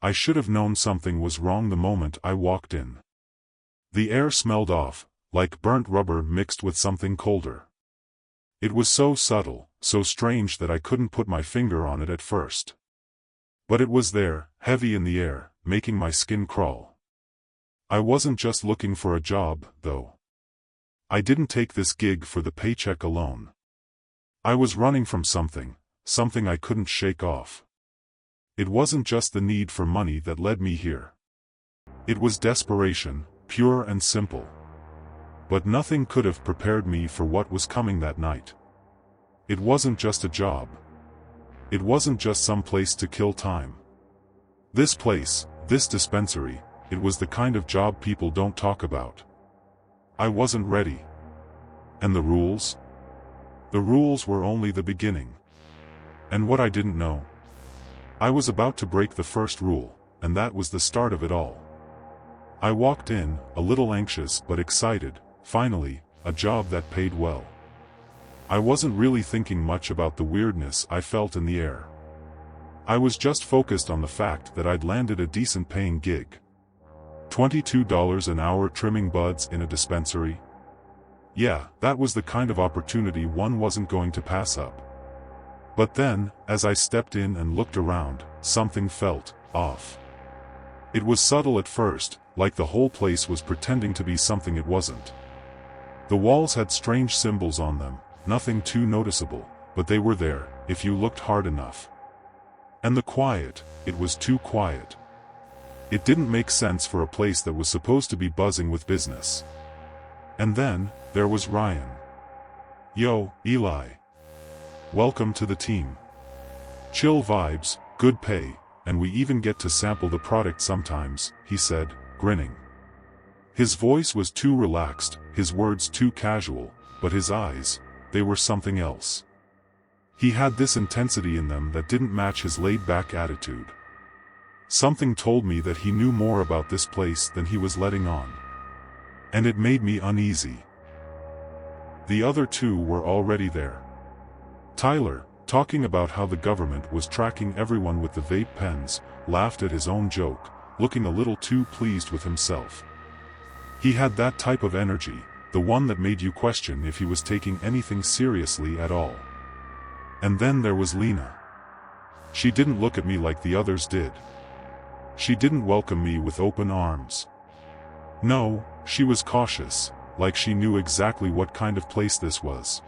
I should have known something was wrong the moment I walked in. The air smelled off, like burnt rubber mixed with something colder. It was so subtle, so strange that I couldn't put my finger on it at first. But it was there, heavy in the air, making my skin crawl. I wasn't just looking for a job, though. I didn't take this gig for the paycheck alone. I was running from something I couldn't shake off. It wasn't just the need for money that led me here. It was desperation, pure and simple. But nothing could have prepared me for what was coming that night. It wasn't just a job. It wasn't just some place to kill time. This place, this dispensary, it was the kind of job people don't talk about. I wasn't ready. And the rules? The rules were only the beginning. And what I didn't know? I was about to break the first rule, and that was the start of it all. I walked in, a little anxious but excited, finally, a job that paid well. I wasn't really thinking much about the weirdness I felt in the air. I was just focused on the fact that I'd landed a decent-paying gig. $22 an hour trimming buds in a dispensary? Yeah, that was the kind of opportunity one wasn't going to pass up. But then, as I stepped in and looked around, something felt off. It was subtle at first, like the whole place was pretending to be something it wasn't. The walls had strange symbols on them, nothing too noticeable, but they were there, if you looked hard enough. And the quiet, it was too quiet. It didn't make sense for a place that was supposed to be buzzing with business. And then, there was Ryan. Yo, Eli. Welcome to the team. Chill vibes, good pay, and we even get to sample the product sometimes, he said, grinning. His voice was too relaxed, his words too casual, but his eyes, they were something else. He had this intensity in them that didn't match his laid-back attitude. Something told me that he knew more about this place than he was letting on. And it made me uneasy. The other two were already there. Tyler, talking about how the government was tracking everyone with the vape pens, laughed at his own joke, looking a little too pleased with himself. He had that type of energy, the one that made you question if he was taking anything seriously at all. And then there was Lena. She didn't look at me like the others did. She didn't welcome me with open arms. No, she was cautious, like she knew exactly what kind of place this was.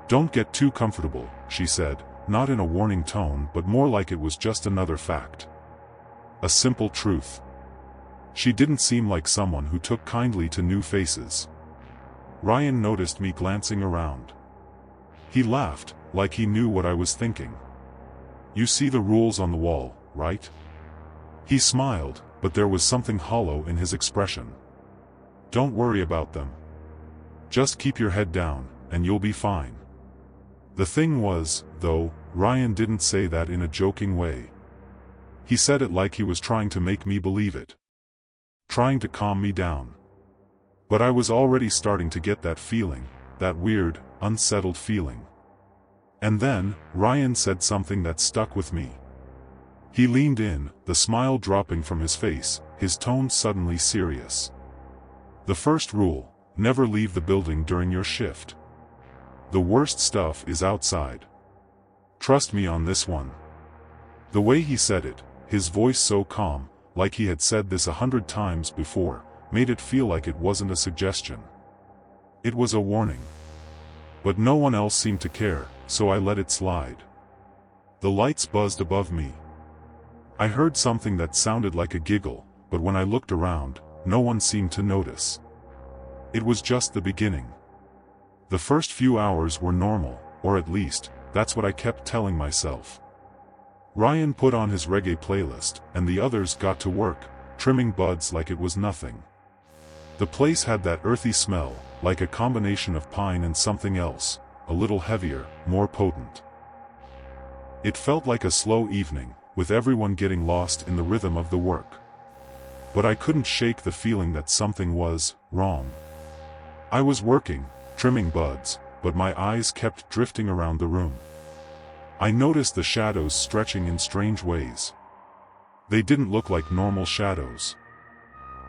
Don't get too comfortable, she said, not in a warning tone but more like it was just another fact. A simple truth. She didn't seem like someone who took kindly to new faces. Ryan noticed me glancing around. He laughed, like he knew what I was thinking. You see the rules on the wall, right? He smiled, but there was something hollow in his expression. Don't worry about them. Just keep your head down, and you'll be fine. The thing was, though, Ryan didn't say that in a joking way. He said it like he was trying to make me believe it. Trying to calm me down. But I was already starting to get that feeling, that weird, unsettled feeling. And then, Ryan said something that stuck with me. He leaned in, the smile dropping from his face, his tone suddenly serious. The first rule, never leave the building during your shift. The worst stuff is outside. Trust me on this one. The way he said it, his voice so calm, like he had said this 100 times before, made it feel like it wasn't a suggestion. It was a warning. But no one else seemed to care, so I let it slide. The lights buzzed above me. I heard something that sounded like a giggle, but when I looked around, no one seemed to notice. It was just the beginning. The first few hours were normal, or at least, that's what I kept telling myself. Ryan put on his reggae playlist, and the others got to work, trimming buds like it was nothing. The place had that earthy smell, like a combination of pine and something else, a little heavier, more potent. It felt like a slow evening, with everyone getting lost in the rhythm of the work. But I couldn't shake the feeling that something was wrong. I was working, trimming buds, but my eyes kept drifting around the room. I noticed the shadows stretching in strange ways. They didn't look like normal shadows.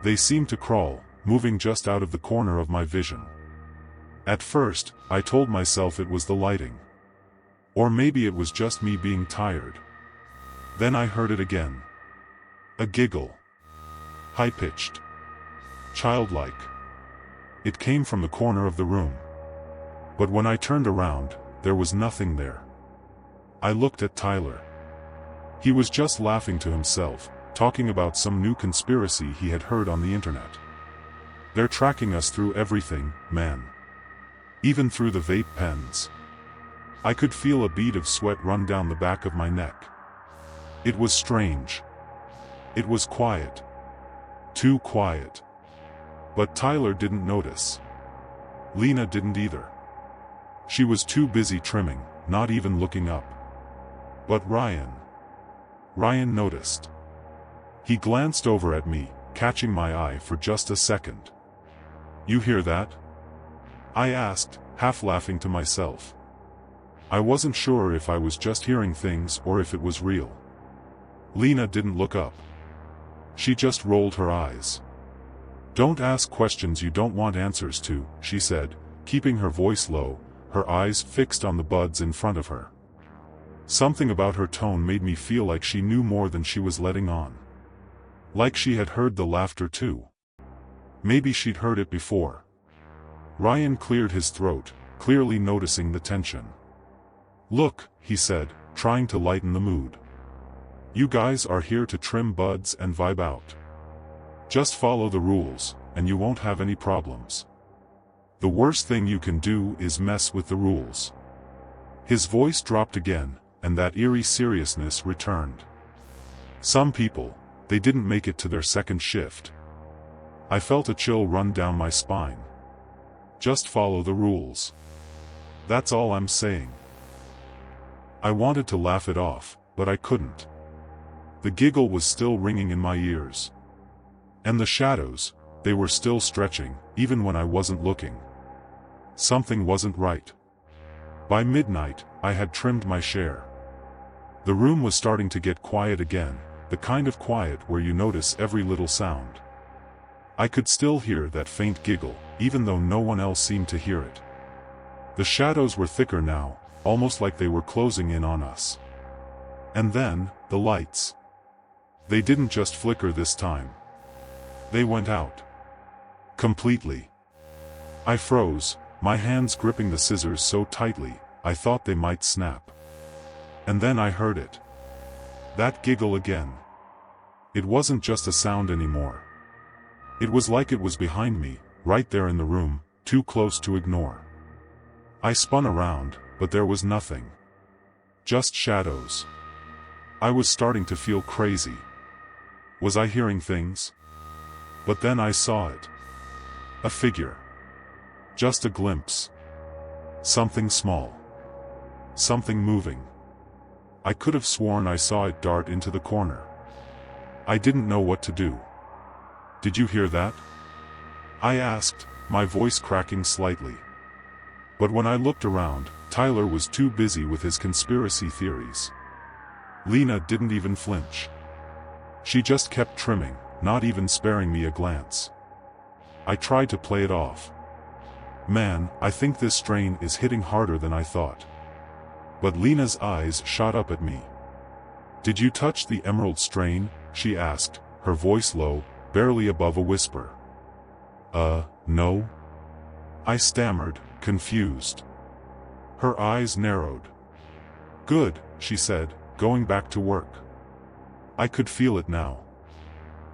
They seemed to crawl, moving just out of the corner of my vision. At first, I told myself it was the lighting. Or maybe it was just me being tired. Then I heard it again. A giggle. High-pitched. Childlike. It came from the corner of the room. But when I turned around, there was nothing there. I looked at Tyler. He was just laughing to himself, talking about some new conspiracy he had heard on the internet. They're tracking us through everything, man. Even through the vape pens. I could feel a bead of sweat run down the back of my neck. It was strange. It was quiet. Too quiet. But Tyler didn't notice. Lena didn't either. She was too busy trimming, not even looking up. But Ryan noticed. He glanced over at me, catching my eye for just a second. "You hear that?" I asked, half laughing to myself. I wasn't sure if I was just hearing things or if it was real. Lena didn't look up. She just rolled her eyes. "Don't ask questions you don't want answers to," she said, keeping her voice low, her eyes fixed on the buds in front of her. Something about her tone made me feel like she knew more than she was letting on. Like she had heard the laughter too. Maybe she'd heard it before. Ryan cleared his throat, clearly noticing the tension. "Look," he said, trying to lighten the mood. "You guys are here to trim buds and vibe out. Just follow the rules, and you won't have any problems. The worst thing you can do is mess with the rules." His voice dropped again, and that eerie seriousness returned. Some people, they didn't make it to their second shift. I felt a chill run down my spine. Just follow the rules. That's all I'm saying. I wanted to laugh it off, but I couldn't. The giggle was still ringing in my ears. And the shadows, they were still stretching, even when I wasn't looking. Something wasn't right. By midnight, I had trimmed my share. The room was starting to get quiet again, the kind of quiet where you notice every little sound. I could still hear that faint giggle, even though no one else seemed to hear it. The shadows were thicker now, almost like they were closing in on us. And then, the lights. They didn't just flicker this time. They went out. Completely. I froze, my hands gripping the scissors so tightly, I thought they might snap. And then I heard it. That giggle again. It wasn't just a sound anymore. It was like it was behind me, right there in the room, too close to ignore. I spun around, but there was nothing. Just shadows. I was starting to feel crazy. Was I hearing things? But then I saw it. A figure. Just a glimpse. Something small. Something moving. I could have sworn I saw it dart into the corner. I didn't know what to do. "Did you hear that?" I asked, my voice cracking slightly. But when I looked around, Tyler was too busy with his conspiracy theories. Lena didn't even flinch. She just kept trimming, not even sparing me a glance. I tried to play it off. "Man, I think this strain is hitting harder than I thought." But Lena's eyes shot up at me. "Did you touch the emerald strain?" she asked, her voice low, barely above a whisper. No." I stammered, confused. Her eyes narrowed. "Good," she said, going back to work. I could feel it now.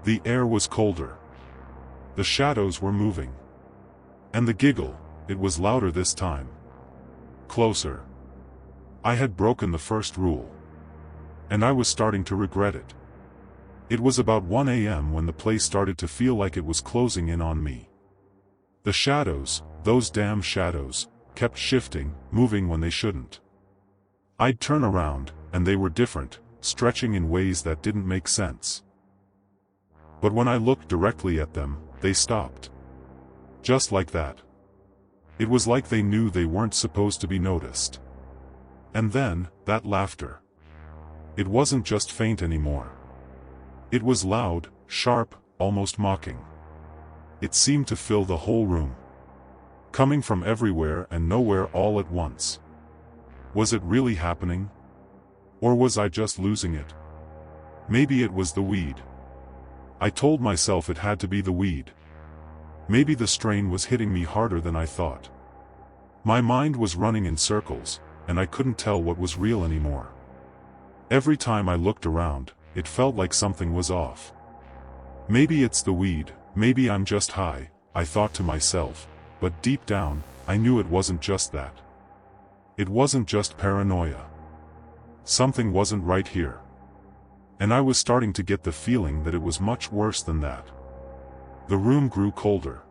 The air was colder. The shadows were moving. And the giggle, it was louder this time. Closer. I had broken the first rule. And I was starting to regret it. It was about 1 a.m. when the place started to feel like it was closing in on me. The shadows, those damn shadows, kept shifting, moving when they shouldn't. I'd turn around, and they were different, stretching in ways that didn't make sense. But when I looked directly at them, they stopped. Just like that. It was like they knew they weren't supposed to be noticed. And then, that laughter. It wasn't just faint anymore. It was loud, sharp, almost mocking. It seemed to fill the whole room, coming from everywhere and nowhere all at once. Was it really happening? Or was I just losing it? Maybe it was the weed. I told myself it had to be the weed. Maybe the strain was hitting me harder than I thought. My mind was running in circles, and I couldn't tell what was real anymore. Every time I looked around, it felt like something was off. Maybe it's the weed, maybe I'm just high, I thought to myself, but deep down, I knew it wasn't just that. It wasn't just paranoia. Something wasn't right here. And I was starting to get the feeling that it was much worse than that. The room grew colder.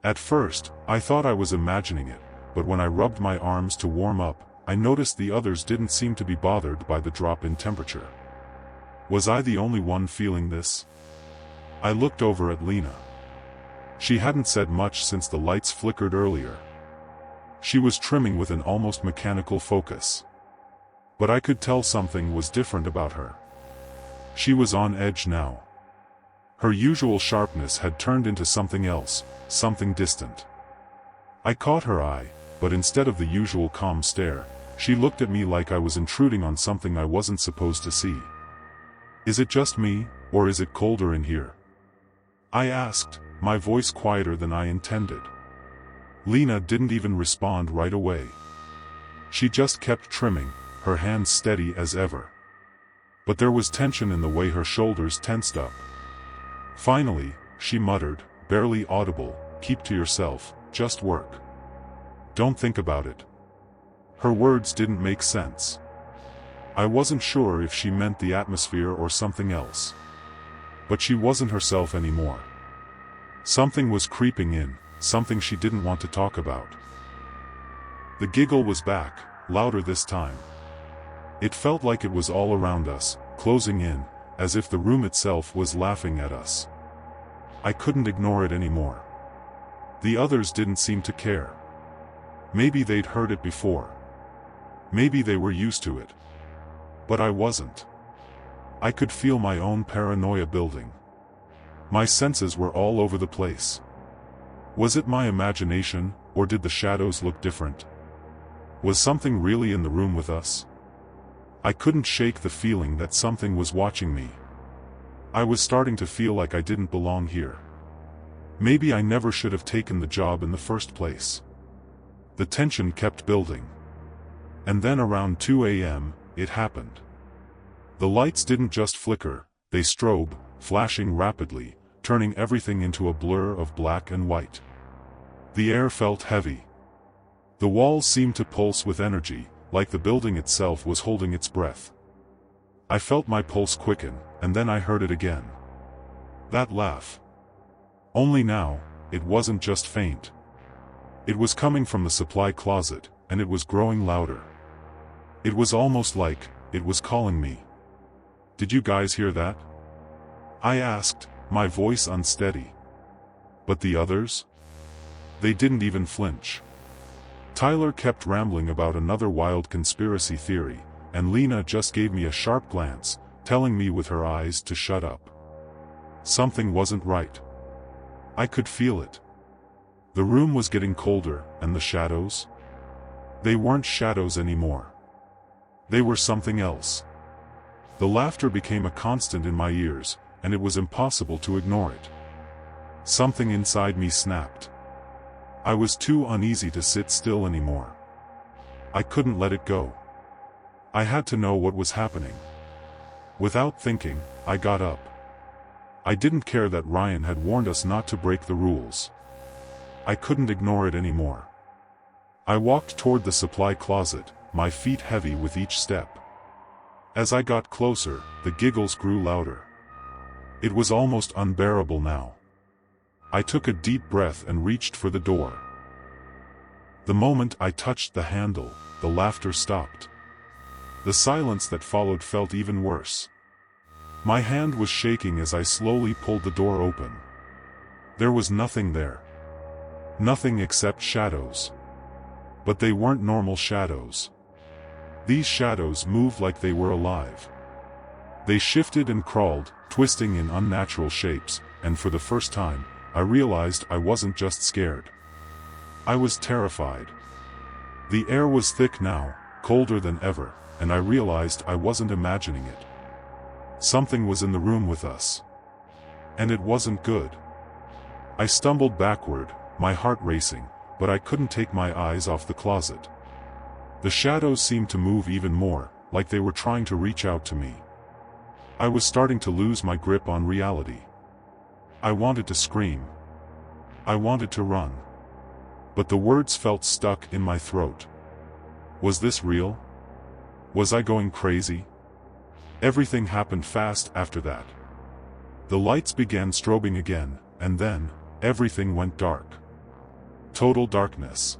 At first, I thought I was imagining it, but when I rubbed my arms to warm up, I noticed the others didn't seem to be bothered by the drop in temperature. Was I the only one feeling this? I looked over at Lena. She hadn't said much since the lights flickered earlier. She was trimming with an almost mechanical focus. But I could tell something was different about her. She was on edge now. Her usual sharpness had turned into something else, something distant. I caught her eye, but instead of the usual calm stare, she looked at me like I was intruding on something I wasn't supposed to see. Is it just me, or is it colder in here? I asked, my voice quieter than I intended. Lena didn't even respond right away. She just kept trimming, her hands steady as ever. But there was tension in the way her shoulders tensed up. Finally, she muttered, barely audible, "Keep to yourself, just work. Don't think about it." Her words didn't make sense. I wasn't sure if she meant the atmosphere or something else. But she wasn't herself anymore. Something was creeping in, something she didn't want to talk about. The giggle was back, louder this time. It felt like it was all around us, closing in, as if the room itself was laughing at us. I couldn't ignore it anymore. The others didn't seem to care. Maybe they'd heard it before. Maybe they were used to it. But I wasn't. I could feel my own paranoia building. My senses were all over the place. Was it my imagination, or did the shadows look different? Was something really in the room with us? I couldn't shake the feeling that something was watching me. I was starting to feel like I didn't belong here. Maybe I never should have taken the job in the first place. The tension kept building. And then around 2 a.m., it happened. The lights didn't just flicker, they strobe, flashing rapidly, turning everything into a blur of black and white. The air felt heavy. The walls seemed to pulse with energy, like the building itself was holding its breath. I felt my pulse quicken, and then I heard it again. That laugh. Only now, it wasn't just faint. It was coming from the supply closet, and it was growing louder. It was almost like it was calling me. "Did you guys hear that?" I asked, my voice unsteady. But the others? They didn't even flinch. Tyler kept rambling about another wild conspiracy theory, and Lena just gave me a sharp glance, telling me with her eyes to shut up. Something wasn't right. I could feel it. The room was getting colder, and the shadows? They weren't shadows anymore. They were something else. The laughter became a constant in my ears, and it was impossible to ignore it. Something inside me snapped. I was too uneasy to sit still anymore. I couldn't let it go. I had to know what was happening. Without thinking, I got up. I didn't care that Ryan had warned us not to break the rules. I couldn't ignore it anymore. I walked toward the supply closet, my feet heavy with each step. As I got closer, the giggles grew louder. It was almost unbearable now. I took a deep breath and reached for the door. The moment I touched the handle, the laughter stopped. The silence that followed felt even worse. My hand was shaking as I slowly pulled the door open. There was nothing there. Nothing except shadows. But they weren't normal shadows. These shadows moved like they were alive. They shifted and crawled, twisting in unnatural shapes, and for the first time, I realized I wasn't just scared. I was terrified. The air was thick now, colder than ever, and I realized I wasn't imagining it. Something was in the room with us. And it wasn't good. I stumbled backward, my heart racing, but I couldn't take my eyes off the closet. The shadows seemed to move even more, like they were trying to reach out to me. I was starting to lose my grip on reality. I wanted to scream. I wanted to run. But the words felt stuck in my throat. Was this real? Was I going crazy? Everything happened fast after that. The lights began strobing again, and then, everything went dark. Total darkness.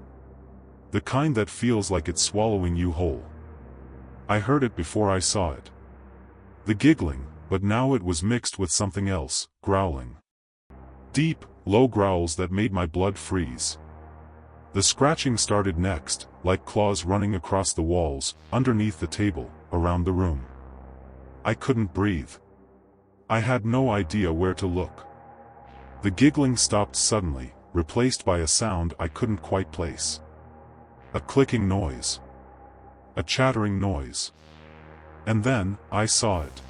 The kind that feels like it's swallowing you whole. I heard it before I saw it. The giggling, but now it was mixed with something else, growling. Deep, low growls that made my blood freeze. The scratching started next, like claws running across the walls, underneath the table, around the room. I couldn't breathe. I had no idea where to look. The giggling stopped suddenly, replaced by a sound I couldn't quite place. A clicking noise. A chattering noise. And then, I saw it.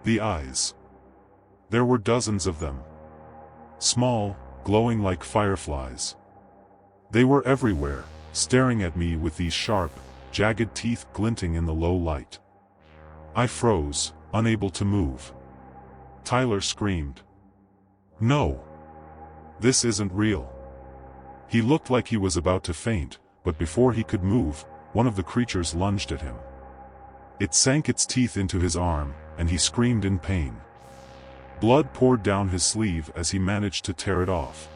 The eyes. There were dozens of them. Small, glowing like fireflies. They were everywhere, staring at me with these sharp, jagged teeth glinting in the low light. I froze, unable to move. Tyler screamed. "No! This isn't real." He looked like he was about to faint, but before he could move, one of the creatures lunged at him. It sank its teeth into his arm, and he screamed in pain. Blood poured down his sleeve as he managed to tear it off.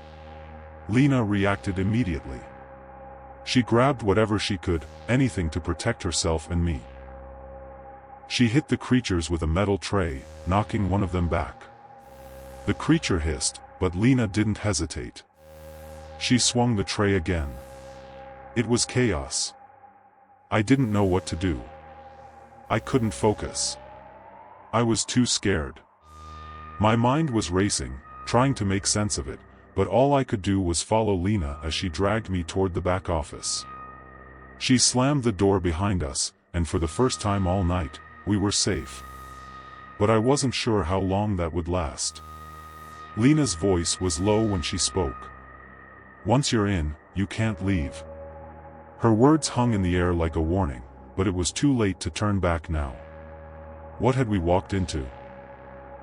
Lena reacted immediately. She grabbed whatever she could, anything to protect herself and me. She hit the creatures with a metal tray, knocking one of them back. The creature hissed, but Lena didn't hesitate. She swung the tray again. It was chaos. I didn't know what to do. I couldn't focus. I was too scared. My mind was racing, trying to make sense of it, but all I could do was follow Lena as she dragged me toward the back office. She slammed the door behind us, and for the first time all night, we were safe. But I wasn't sure how long that would last. Lena's voice was low when she spoke. "Once you're in, you can't leave." Her words hung in the air like a warning, but it was too late to turn back now. What had we walked into?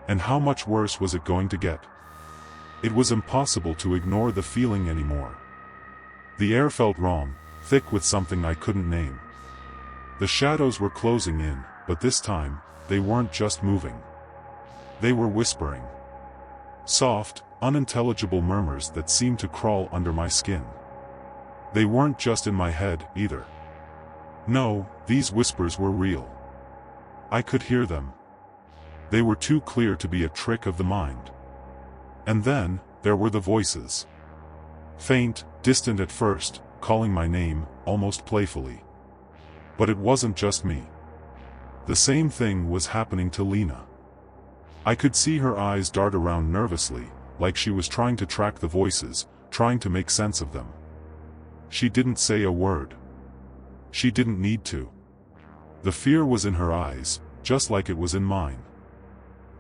And how much worse was it going to get? It was impossible to ignore the feeling anymore. The air felt wrong, thick with something I couldn't name. The shadows were closing in, but this time, they weren't just moving. They were whispering. Soft, unintelligible murmurs that seemed to crawl under my skin. They weren't just in my head, either. No, these whispers were real. I could hear them. They were too clear to be a trick of the mind. And then, there were the voices. Faint, distant at first, calling my name, almost playfully. But it wasn't just me. The same thing was happening to Lena. I could see her eyes dart around nervously, like she was trying to track the voices, trying to make sense of them. She didn't say a word. She didn't need to. The fear was in her eyes, just like it was in mine.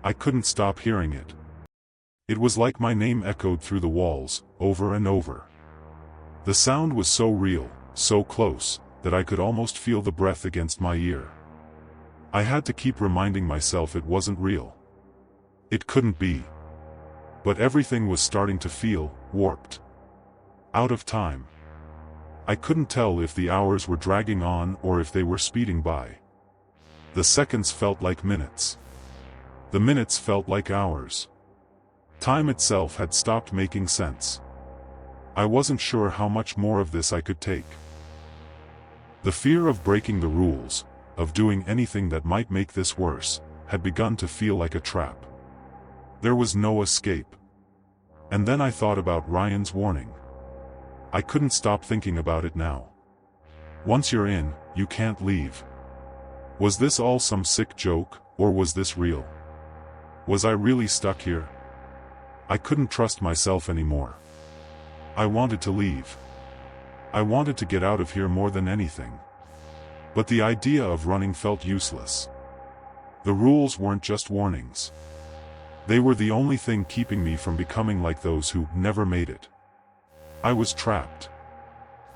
I couldn't stop hearing it. It was like my name echoed through the walls, over and over. The sound was so real, so close, that I could almost feel the breath against my ear. I had to keep reminding myself it wasn't real. It couldn't be. But everything was starting to feel warped. Out of time. I couldn't tell if the hours were dragging on or if they were speeding by. The seconds felt like minutes. The minutes felt like hours. Time itself had stopped making sense. I wasn't sure how much more of this I could take. The fear of breaking the rules, of doing anything that might make this worse, had begun to feel like a trap. There was no escape. And then I thought about Ryan's warning. I couldn't stop thinking about it now. Once you're in, you can't leave. Was this all some sick joke, Or was this real? Was I really stuck here? I couldn't trust myself anymore. I wanted to leave. I wanted to get out of here more than anything. But the idea of running felt useless. The rules weren't just warnings. They were the only thing keeping me from becoming like those who never made it. I was trapped.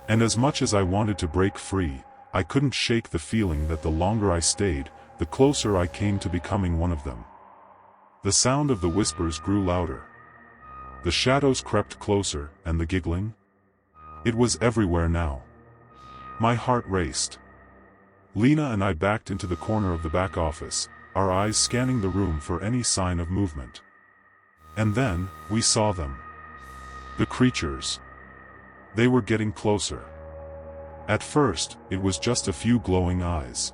And as much as I wanted to break free, I couldn't shake the feeling that the longer I stayed, the closer I came to becoming one of them. The sound of the whispers grew louder. The shadows crept closer, and the giggling? It was everywhere now. My heart raced. Lena and I backed into the corner of the back office, our eyes scanning the room for any sign of movement. And then, we saw them. The creatures. They were getting closer. At first, it was just a few glowing eyes.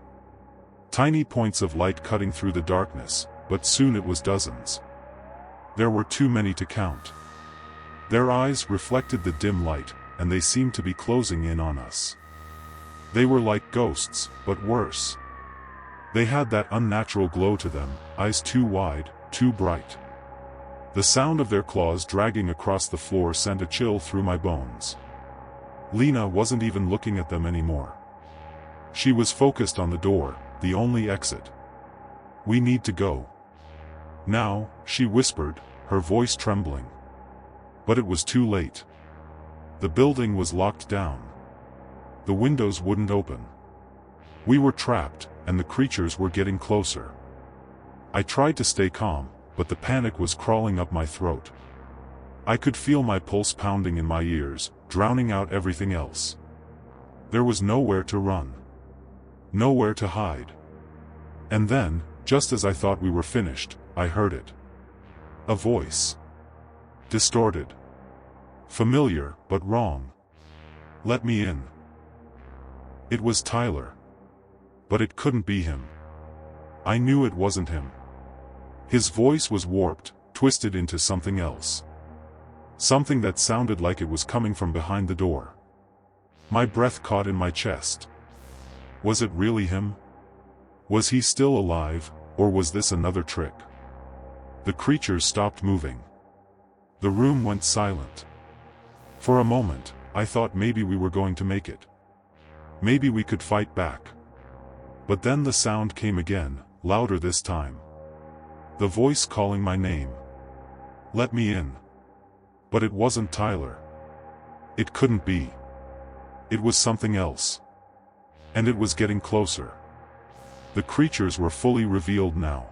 Tiny points of light cutting through the darkness, but soon it was dozens. There were too many to count. Their eyes reflected the dim light, and they seemed to be closing in on us. They were like ghosts, but worse. They had that unnatural glow to them, eyes too wide, too bright. The sound of their claws dragging across the floor sent a chill through my bones. Lena wasn't even looking at them anymore. She was focused on the door, the only exit. "We need to go now," she whispered, her voice trembling. But it was too late. The building was locked down. The windows wouldn't open. We were trapped, and the creatures were getting closer. I tried to stay calm, but the panic was crawling up my throat. I could feel my pulse pounding in my ears, drowning out everything else. There was nowhere to run. Nowhere to hide. And then, just as I thought we were finished, I heard it. A voice. Distorted. Familiar, but wrong. "Let me in." It was Tyler. But it couldn't be him. I knew it wasn't him. His voice was warped, twisted into something else. Something that sounded like it was coming from behind the door. My breath caught in my chest. Was it really him? Was he still alive, or was this another trick? The creatures stopped moving. The room went silent. For a moment, I thought maybe we were going to make it. Maybe we could fight back. But then the sound came again, louder this time. The voice calling my name. "Let me in." But it wasn't Tyler. It couldn't be. It was something else. And it was getting closer. The creatures were fully revealed now.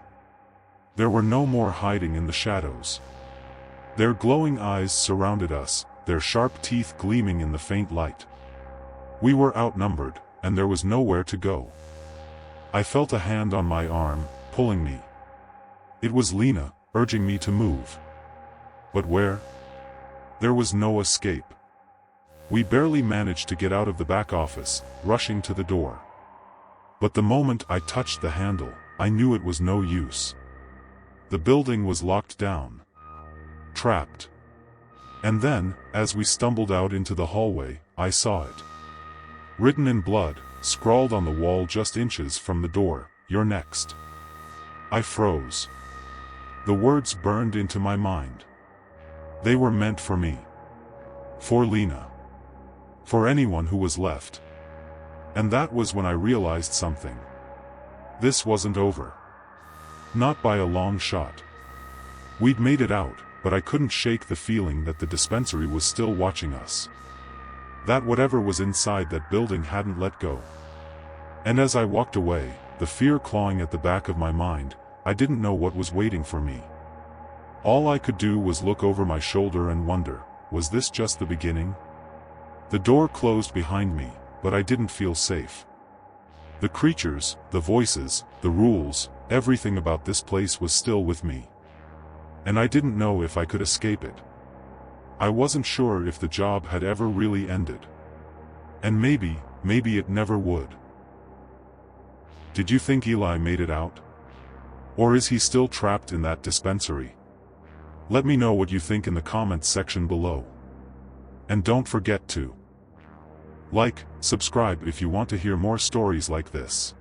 There were no more hiding in the shadows. Their glowing eyes surrounded us, their sharp teeth gleaming in the faint light. We were outnumbered, and there was nowhere to go. I felt a hand on my arm, pulling me. It was Lena, urging me to move. But where? There was no escape. We barely managed to get out of the back office, rushing to the door. But the moment I touched the handle, I knew it was no use. The building was locked down. Trapped. And then, as we stumbled out into the hallway, I saw it. Written in blood, scrawled on the wall just inches from the door, "You're next." I froze. The words burned into my mind. They were meant for me. For Lena. For anyone who was left. And that was when I realized something. This wasn't over. Not by a long shot. We'd made it out, but I couldn't shake the feeling that the dispensary was still watching us. That whatever was inside that building hadn't let go. And as I walked away, the fear clawing at the back of my mind, I didn't know what was waiting for me. All I could do was look over my shoulder and wonder, was this just the beginning? The door closed behind me, but I didn't feel safe. The creatures, the voices, the rules, everything about this place was still with me. And I didn't know if I could escape it. I wasn't sure if the job had ever really ended. And maybe it never would. Did you think Eli made it out? Or is he still trapped in that dispensary? Let me know what you think in the comments section below. And don't forget to like, subscribe if you want to hear more stories like this.